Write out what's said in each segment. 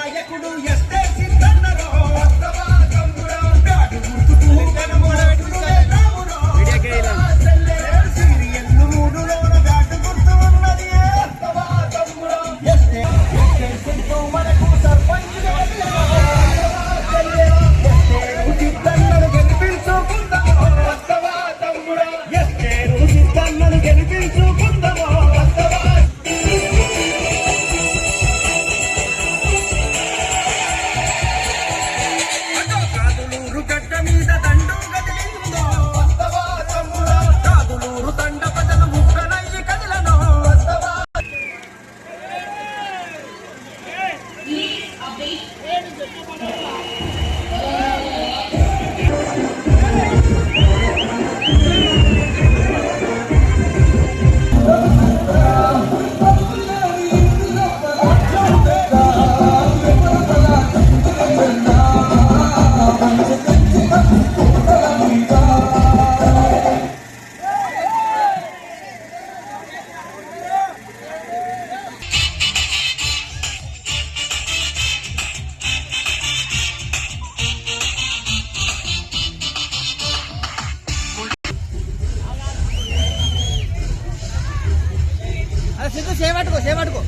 నాయకుడు ఎస్తే సిద్ధన్నరో సీరియల్లు మూడులోన బ్యాటు గుర్తు ఉన్నది మనకు సర్పంచ్ సిద్ధన్నను గెలిపించుకుందాము సిద్ధన్నను గెలిపించుకుందాము సిద్ధు చేపట్టుకో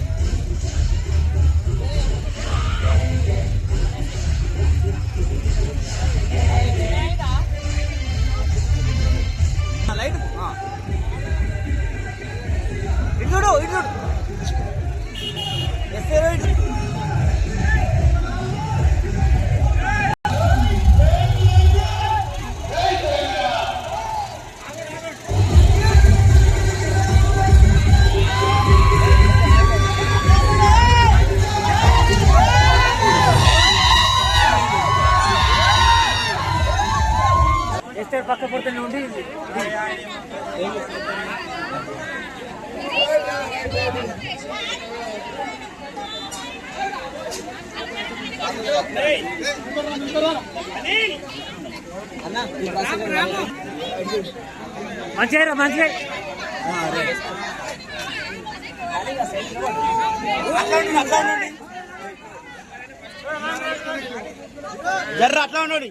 లైట్ ఇటు పక్క పొడుతూనే ఉండి మంచిగా జర్ర అట్లా ఉన్నాడు.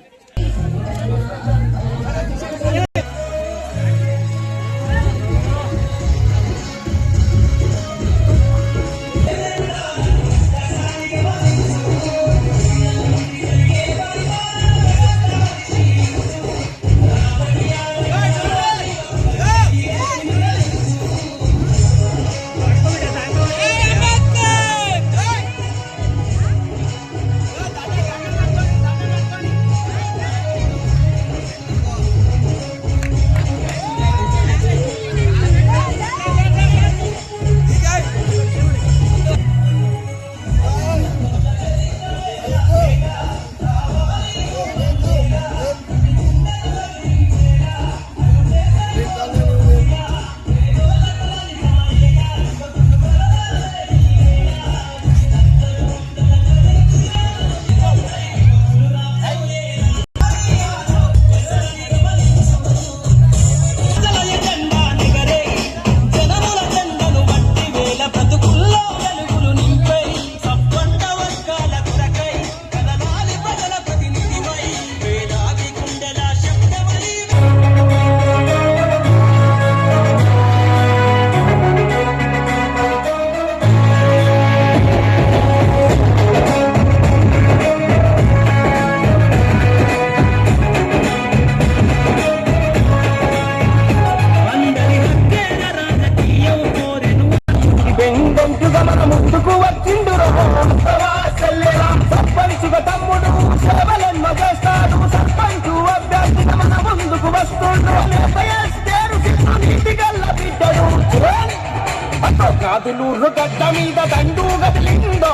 కాదులూరు గడ్డ మీద దండు గదిలిందో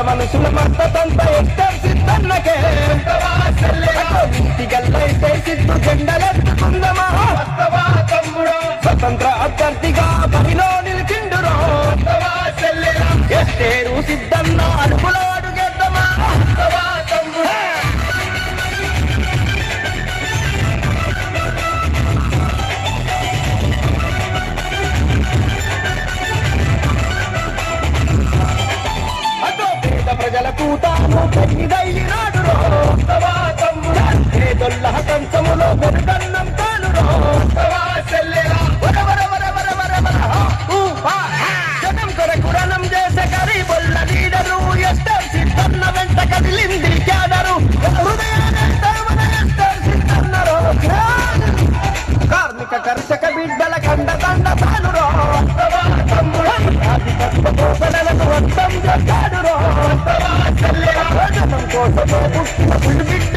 మనుషుల మద్దతంత ఎస్టర్ సిద్ధన్నకే ఇంటి గల్లైతే సిద్ధు జెండలెత్తుకుందమా స్వతంత్ర అభ్యర్థిగా బరిలో నిలిచిండురో ఎస్టేరు సిద్ధన్న అడుగులో అడుగేద్దామా ప్రజలకు తాను పెరిగిదైనాడు రో పేదొల్ల కంచములో పెరుగన్నం తాను రో జనం కొరకు రణం చేసే గరీబొల్ల లీడరు ఎస్టర్ సిద్ధన్న వెంట కదిలింది క్యాడరు సిద్ధన్నరో కార్మిక కర్షక బిడ్డల కండ తండ తానురో కోసమే పుట్టిన